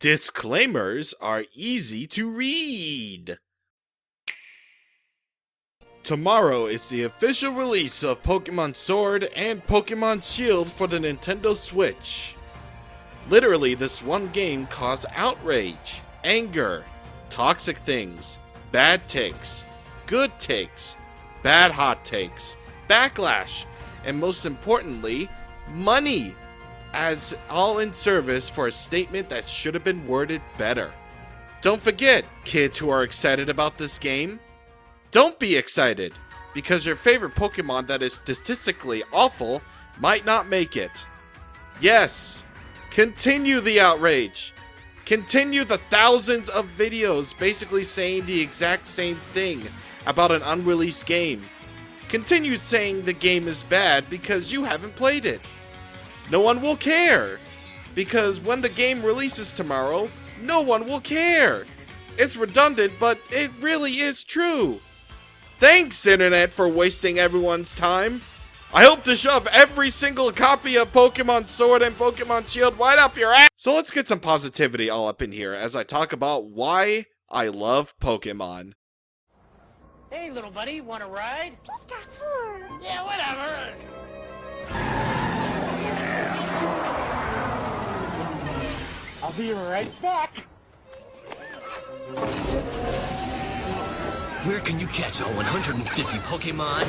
Disclaimers are easy to read. Tomorrow is the official release of Pokemon Sword and Pokemon Shield for the Nintendo Switch. Literally, this one game caused outrage, anger, toxic things, bad takes, good takes, bad hot takes, backlash, and most importantly, money, as all in service for a statement that should have been worded better. Don't forget, kids who are excited about this game, don't be excited, because your favorite Pokemon that is statistically awful might not make it. Yes, continue the outrage. Continue the thousands of videos basically saying the exact same thing about an unreleased game. Continue saying the game is bad because you haven't played it. No one will care, because when the game releases tomorrow, no one will care. It's redundant, but it really is true. Thanks, Internet, for wasting everyone's time. I hope to shove every single copy of Pokemon Sword and Pokemon Shield right up your ass. So let's get some positivity all up in here as I talk about why I love Pokemon. Hey, little buddy, want a ride? Sure. Yeah, whatever. I'll be right back. Where can you catch all 150 Pokemon?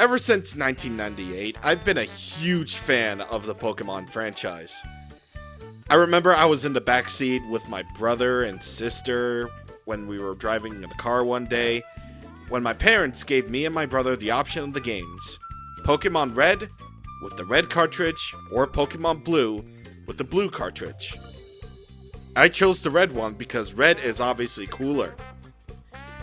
Ever since 1998, I've been a huge fan of the Pokemon franchise. I remember I was in the backseat with my brother and sister when we were driving in a car one day, when my parents gave me and my brother the option of the games: Pokemon Red with the red cartridge, or Pokemon Blue with the blue cartridge. I chose the red one because red is obviously cooler.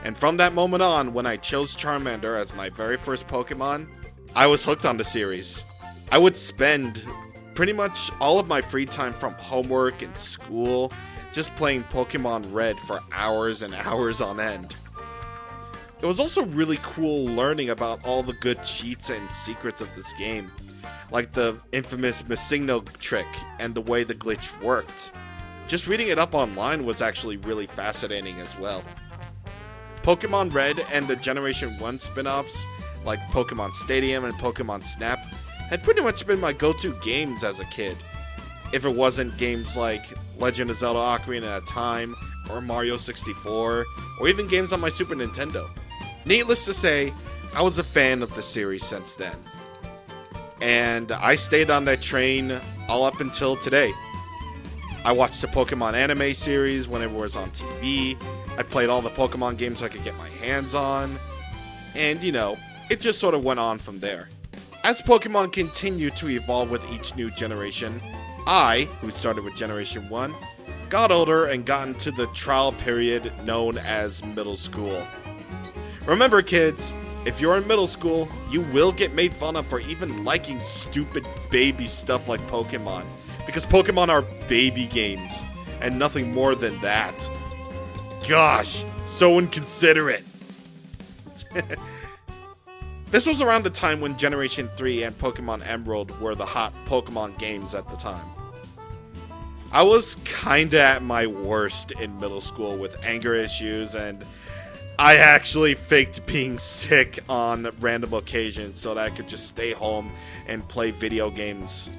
And from that moment on, when I chose Charmander as my very first Pokemon, I was hooked on the series. I would spend pretty much all of my free time from homework and school just playing Pokemon Red for hours and hours on end. It was also really cool learning about all the good cheats and secrets of this game, like the infamous Missingno trick and the way the glitch worked. Just reading it up online was actually really fascinating as well. Pokemon Red and the Generation 1 spin-offs, like Pokemon Stadium and Pokemon Snap, had pretty much been my go-to games as a kid. If it wasn't games like Legend of Zelda Ocarina of Time, or Mario 64, or even games on my Super Nintendo. Needless to say, I was a fan of the series since then. And I stayed on that train all up until today. I watched the Pokemon anime series whenever it was on TV. I played all the Pokemon games I could get my hands on. And, you know, it just sort of went on from there. As Pokemon continued to evolve with each new generation, I, who started with Generation 1, got older and got into the trial period known as middle school. Remember, kids, if you're in middle school, you will get made fun of for even liking stupid baby stuff like Pokemon. Because Pokemon are baby games, and nothing more than that. Gosh, so inconsiderate. This was around the time when Generation 3 and Pokemon Emerald were the hot Pokemon games at the time. I was kinda at my worst in middle school with anger issues, and I actually faked being sick on random occasions so that I could just stay home and play video games.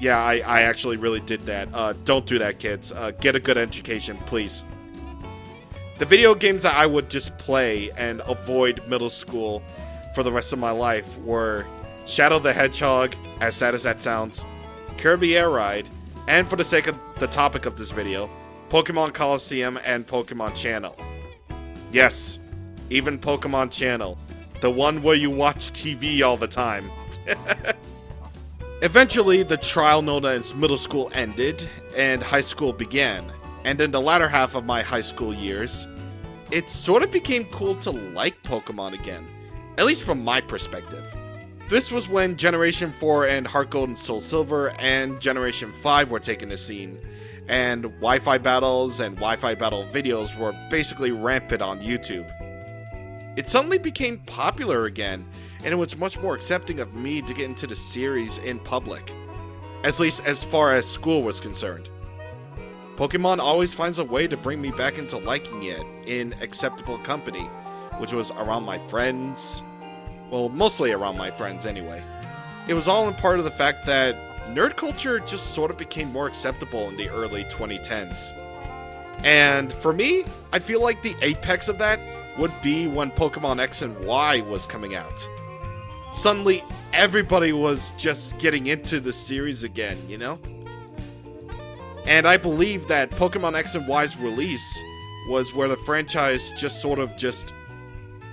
Yeah, I actually really did that. Don't do that, kids. Get a good education, please. The video games that I would just play and avoid middle school for the rest of my life were Shadow the Hedgehog, as sad as that sounds, Kirby Air Ride, and for the sake of the topic of this video, Pokemon Coliseum and Pokemon Channel. Yes, even Pokemon Channel, the one where you watch TV all the time. Eventually, the trial known as middle school ended, and high school began. And in the latter half of my high school years, it sort of became cool to like Pokemon again, at least from my perspective. This was when Generation 4 and Heart Gold and Soul Silver and Generation 5 were taking the scene, and Wi-Fi battles and Wi-Fi battle videos were basically rampant on YouTube. It suddenly became popular again, and it was much more accepting of me to get into the series in public. at least as far as school was concerned. Pokemon always finds a way to bring me back into liking it in acceptable company, which was around my friends. Well, mostly around my friends anyway. It was all in part of the fact that nerd culture just sort of became more acceptable in the early 2010s. And for me, I feel like the apex of that would be when Pokemon X and Y was coming out. Suddenly, everybody was just getting into the series again, you know? And I believe that Pokemon X and Y's release was where the franchise just sort of just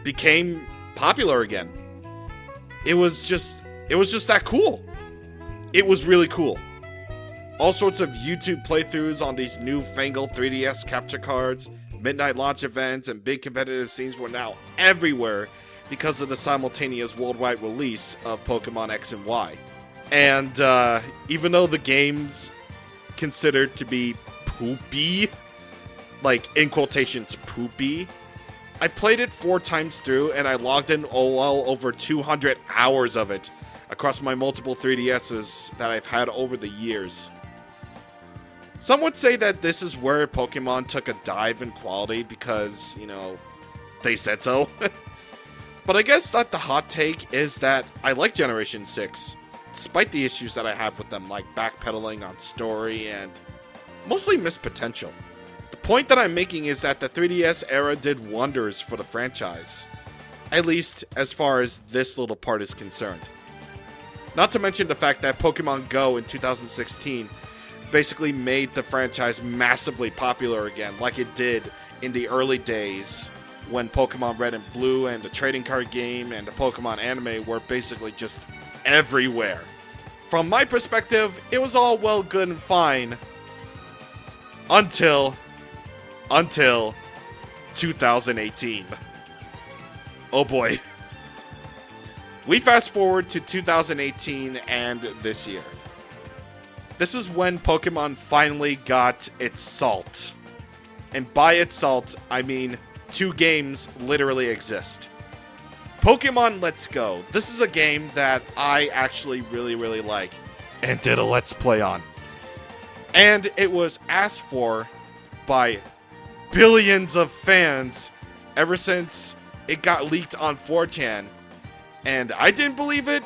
became popular again. It was just that cool. It was really cool. All sorts of YouTube playthroughs on these newfangled 3DS capture cards, midnight launch events, and big competitive scenes were now everywhere because of the simultaneous worldwide release of Pokemon X and Y. And even though the game's considered to be poopy, like in quotations poopy, I played it 4 times through and I logged in well over 200 hours of it across my multiple 3DSs that I've had over the years. Some would say that this is where Pokemon took a dive in quality because, you know, they said so. But I guess that the hot take is that I like Generation 6, despite the issues that I have with them, like backpedaling on story and mostly missed potential. The point that I'm making is that the 3DS era did wonders for the franchise, at least as far as this little part is concerned. Not to mention the fact that Pokemon Go in 2016 basically made the franchise massively popular again, like it did in the early days when Pokemon Red and Blue and the trading card game and the Pokemon anime were basically just everywhere. From my perspective, it was all well, good, and fine until 2018. Oh boy. We fast forward to 2018 and this year. This is when Pokemon finally got its salt. And by its salt, I mean 2 games literally exist. Pokemon Let's Go. This is a game that I actually really like and did a Let's Play on. And it was asked for by billions of fans ever since it got leaked on 4chan. And I didn't believe it,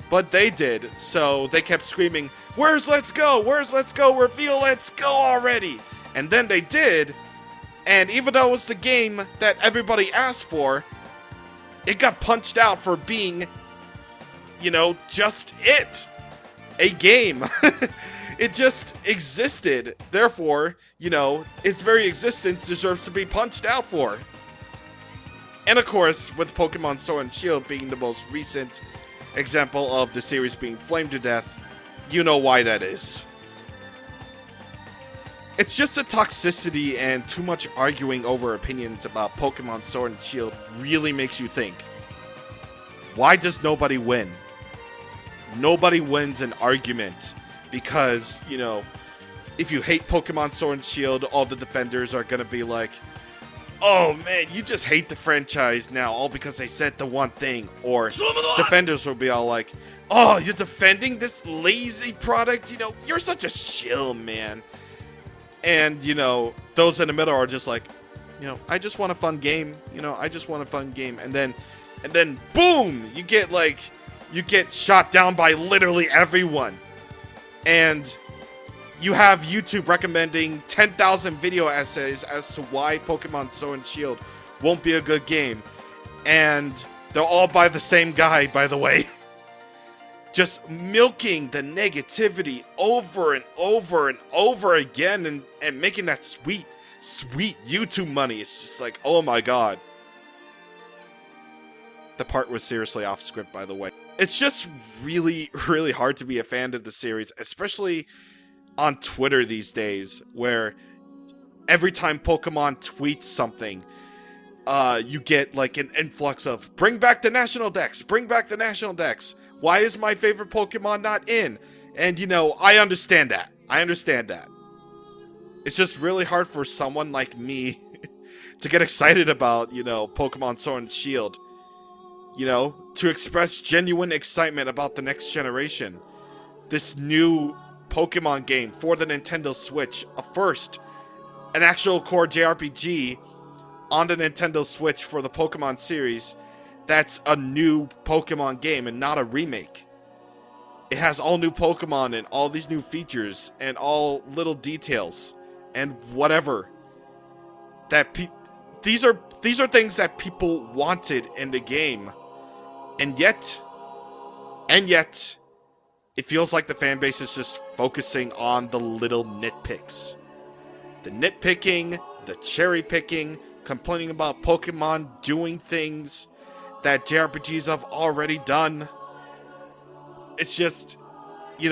but they did. So they kept screaming, "Where's Let's Go? Where's Let's Go? Reveal Let's Go already!" And then they did. And even though it was the game that everybody asked for, it got punched out for being, you know, just it. A game. It just existed. Therefore, you know, its very existence deserves to be punched out for. And of course, with Pokemon Sword and Shield being the most recent example of the series being flamed to death, you know why that is. It's just the toxicity and too much arguing over opinions about Pokemon Sword and Shield really makes you think. Why does nobody win? Nobody wins an argument because, you know, if you hate Pokemon Sword and Shield, all the defenders are gonna be like, "Oh man, you just hate the franchise now, all because they said the one thing." Or defenders will be all like, "Oh, you're defending this lazy product? You know, you're such a shill, man." And, you know, those in the middle are just like, you know, "I just want a fun game. You know, I just want a fun game." And then boom, you get shot down by literally everyone. And you have YouTube recommending 10,000 video essays as to why Pokemon Sword and Shield won't be a good game. And they're all by the same guy, by the way. Just milking the negativity over and over and over again and making that sweet YouTube money. It's just like, oh my god. The part was seriously off script, by the way. It's just really hard to be a fan of the series, especially on Twitter these days, where every time Pokemon tweets something, you get like an influx of "Bring back the National Dex! Bring back the National Dex! Why is my favorite Pokemon not in?" And, you know, I understand that. It's just really hard for someone like me to get excited about, you know, Pokemon Sword and Shield. You know, to express genuine excitement about the next generation. This new Pokemon game for the Nintendo Switch, a first, an actual core JRPG on the Nintendo Switch for the Pokemon series that's a new Pokemon game and not a remake. It has all new Pokemon and all these new features and all little details and whatever. These are things that people wanted in the game. And yet, it feels like the fan base is just focusing on the little nitpicks. The nitpicking, the cherry picking, complaining about Pokemon doing things that JRPGs have already done. It's just, they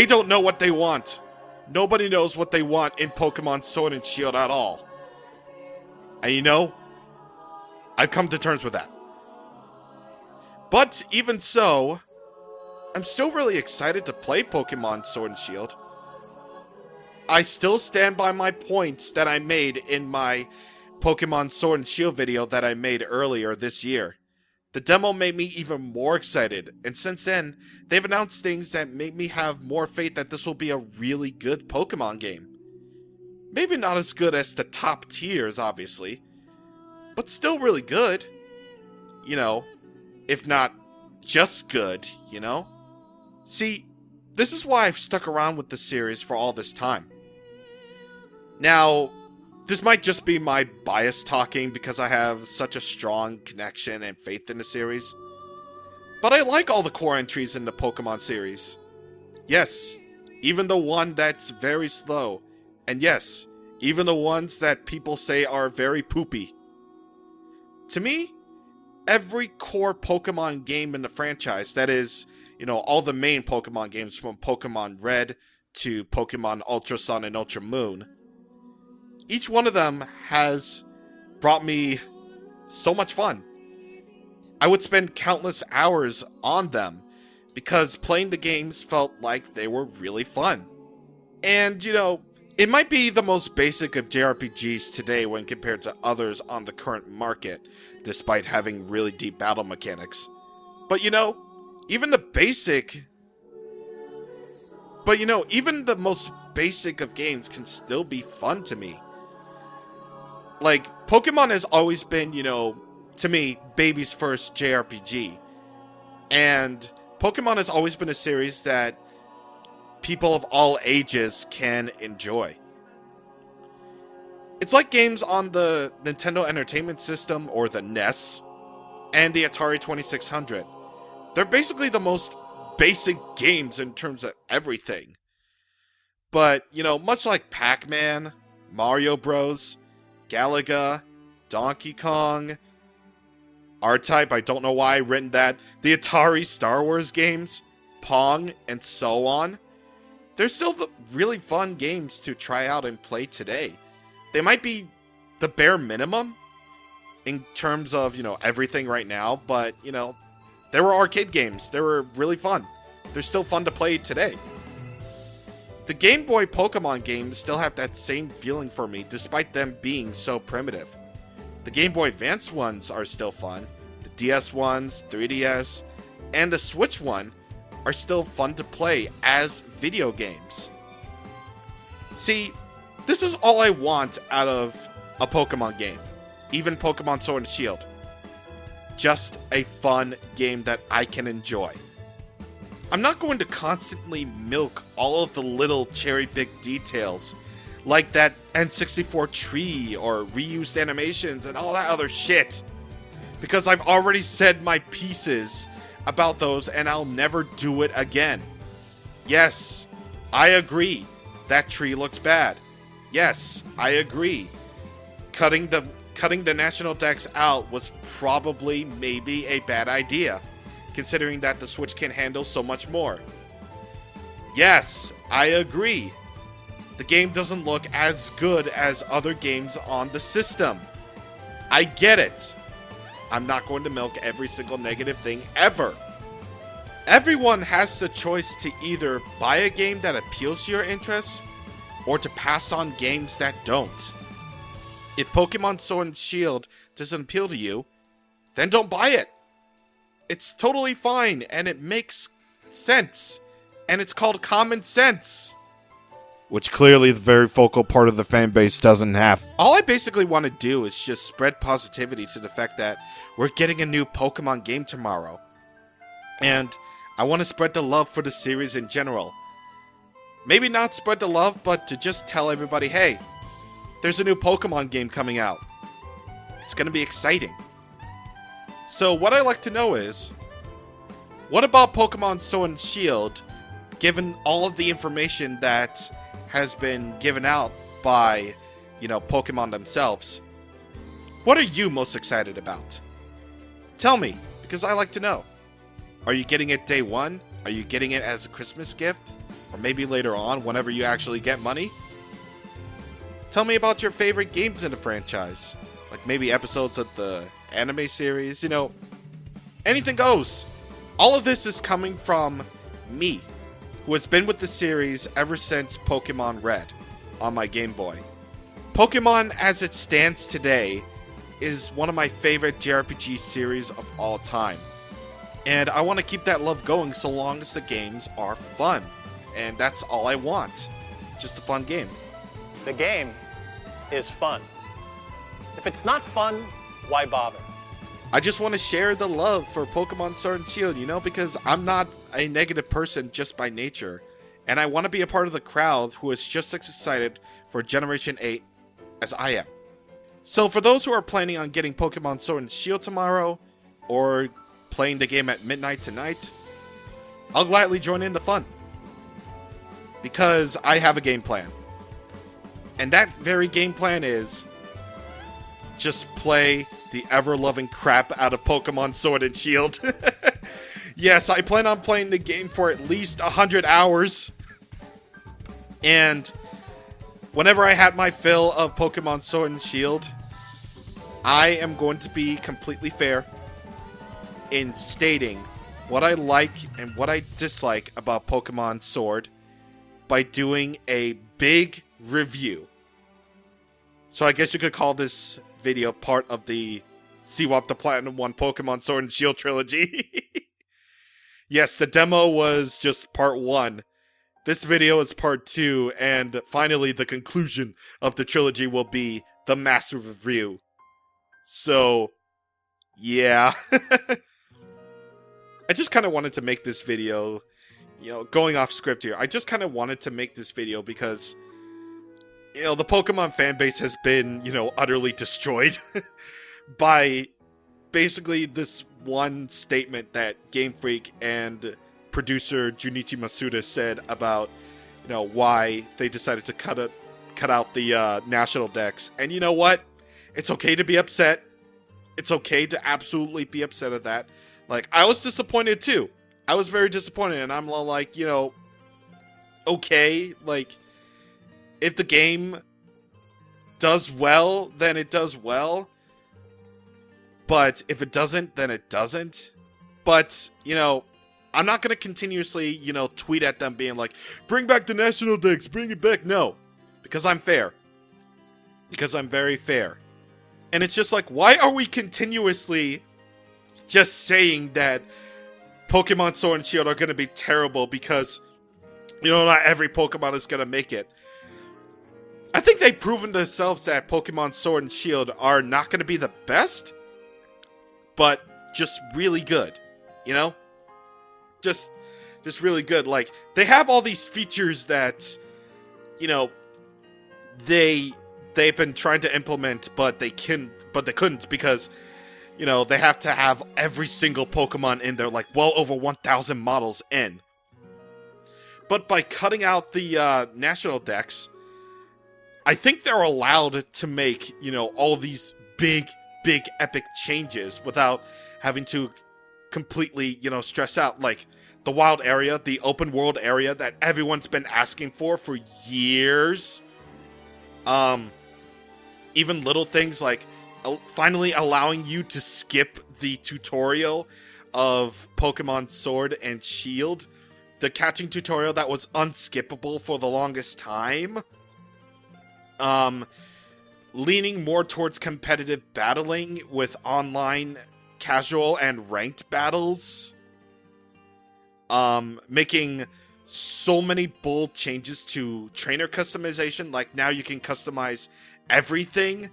don't know what they want. Nobody knows what they want in Pokemon Sword and Shield at all. And I've come to terms with that. But even so, I'm still really excited to play Pokemon Sword and Shield. I still stand by my points that I made in my Pokemon Sword and Shield video that I made earlier this year. The demo made me even more excited, and since then, they've announced things that make me have more faith that this will be a really good Pokemon game. Maybe not as good as the top tiers, obviously, but still really good. If not just good, See, this is why I've stuck around with the series for all this time. Now, this might just be my bias talking because I have such a strong connection and faith in the series. But I like all the core entries in the Pokemon series. Yes, even the one that's very slow. And yes, even the ones that people say are very poopy. To me, every core Pokemon game in the franchise, that is, all the main Pokemon games from Pokemon Red to Pokemon Ultra Sun and Ultra Moon, each one of them has brought me so much fun. I would spend countless hours on them because playing the games felt like they were really fun. And, it might be the most basic of JRPGs today when compared to others on the current market, despite having really deep battle mechanics. But, even the most basic of games can still be fun to me. Like, Pokemon has always been, to me, baby's first JRPG. And Pokemon has always been a series that people of all ages can enjoy. It's like games on the Nintendo Entertainment System, or the NES, and the Atari 2600. They're basically the most basic games in terms of everything. But, much like Pac-Man, Mario Bros., Galaga, Donkey Kong, R-Type, I don't know why I written that, the Atari Star Wars games, Pong, and so on, they're still really fun games to try out and play today. They might be the bare minimum in terms of, everything right now, but, they were arcade games. They were really fun. They're still fun to play today. The Game Boy Pokemon games still have that same feeling for me, despite them being so primitive. The Game Boy Advance ones are still fun. The DS ones, 3DS, and the Switch one are still fun to play as video games. See, this is all I want out of a Pokemon game, even Pokemon Sword and Shield. Just a fun game that I can enjoy. I'm not going to constantly milk all of the little cherry-picked details, like that N64 tree or reused animations and all that other shit, because I've already said my pieces about those and I'll never do it again. Yes, I agree. That tree looks bad. Yes, I agree. Cutting the national decks out was probably maybe a bad idea, considering that the Switch can handle so much more. Yes, I agree. The game doesn't look as good as other games on the system. I get it. I'm not going to milk every single negative thing ever. Everyone has the choice to either buy a game that appeals to your interests or to pass on games that don't. If Pokemon Sword and Shield doesn't appeal to you, then don't buy it. It's totally fine and it makes sense. and it's called common sense. Which clearly the very vocal part of the fan base doesn't have. All I basically want to do is just spread positivity to the fact that we're getting a new Pokemon game tomorrow. And I want to spread the love for the series in general. Maybe not spread the love, but to just tell everybody, hey, there's a new Pokemon game coming out. It's going to be exciting. So what I'd like to know is, what about Pokemon Sword and Shield, given all of the information that has been given out by, Pokemon themselves? What are you most excited about? Tell me, because I like to know. Are you getting it day one? Are you getting it as a Christmas gift? Or maybe later on, whenever you actually get money? Tell me about your favorite games in the franchise. Like maybe episodes of the anime series, anything goes. All of this is coming from me, who has been with the series ever since Pokemon Red on my Game Boy. Pokemon as it stands today is one of my favorite JRPG series of all time. And I want to keep that love going so long as the games are fun. And that's all I want. Just a fun game. The game is fun. If it's not fun, why bother? I just want to share the love for Pokemon Sword and Shield, because I'm not a negative person just by nature. And I want to be a part of the crowd who is just as excited for Generation 8 as I am. So for those who are planning on getting Pokemon Sword and Shield tomorrow, or playing the game at midnight tonight, I'll gladly join in the fun. Because I have a game plan. And that very game plan is just play the ever-loving crap out of Pokemon Sword and Shield. Yes, I plan on playing the game for at least 100 hours. And whenever I had my fill of Pokemon Sword and Shield, I am going to be completely fair in stating what I like and what I dislike about Pokemon Sword by doing a big review. So I guess you could call this video part of the CWAP the Platinum 1 Pokemon Sword and Shield trilogy. Yes, the demo was just part 1. This video is part 2, and finally the conclusion of the trilogy will be the massive review. So, yeah. I just kind of wanted to make this video, going off script here. I just kind of wanted to make this video because, the Pokemon fan base has been, utterly destroyed by basically this one statement that Game Freak and producer Junichi Masuda said about, why they decided to cut out the national decks. And you know what? It's okay to be upset. It's okay to absolutely be upset at that. Like, I was disappointed too. I was very disappointed, and I'm like, okay, like, if the game does well, then it does well. But if it doesn't, then it doesn't. But, I'm not going to continuously, tweet at them being like, bring back the national decks, bring it back. No, because I'm fair. Because I'm very fair. And it's just like, why are we continuously just saying that Pokemon Sword and Shield are going to be terrible because, not every Pokemon is going to make it? I think they've proven themselves that Pokemon Sword and Shield are not going to be the best, but just really good, Just really good. Like, they have all these features that, they've been trying to implement, but they couldn't because, they have to have every single Pokemon in there, like well over 1,000 models in. But by cutting out the national decks, I think they're allowed to make, all these big epic changes without having to completely, stress out. Like the wild area, the open world area that everyone's been asking for years. Even little things like finally allowing you to skip the tutorial of Pokemon Sword and Shield. The catching tutorial that was unskippable for the longest time. Leaning more towards competitive battling with online casual and ranked battles. Making so many bold changes to trainer customization. Like, now you can customize everything.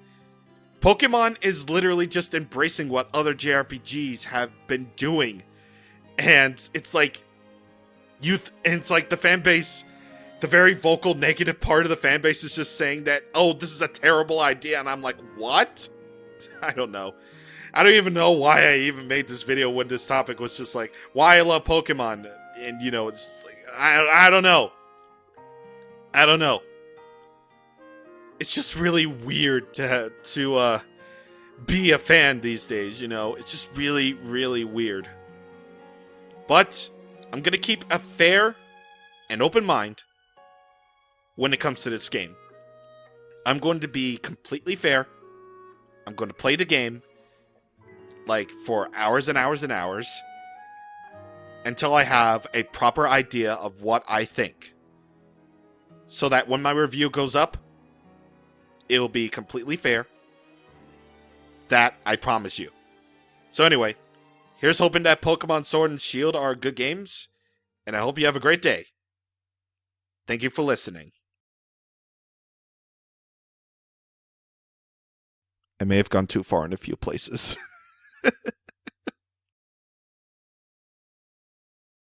Pokemon is literally just embracing what other JRPGs have been doing. And it's like it's like the fan base, the very vocal negative part of the fan base is just saying that, oh, this is a terrible idea. And I'm like, what? I don't know. I don't even know why I even made this video when this topic was just like, why I love Pokemon. And, you know, it's like, I don't know. I don't know. It's just really weird to be a fan these days, you know. It's just really, really weird. But I'm going to keep a fair and open mind when it comes to this game. I'm going to be completely fair. I'm going to play the game like for hours and hours and hours until I have a proper idea of what I think. So that when my review goes up, it'll be completely fair. That I promise you. So anyway, here's hoping that Pokemon Sword and Shield are good games, and I hope you have a great day. Thank you for listening. I may have gone too far in a few places.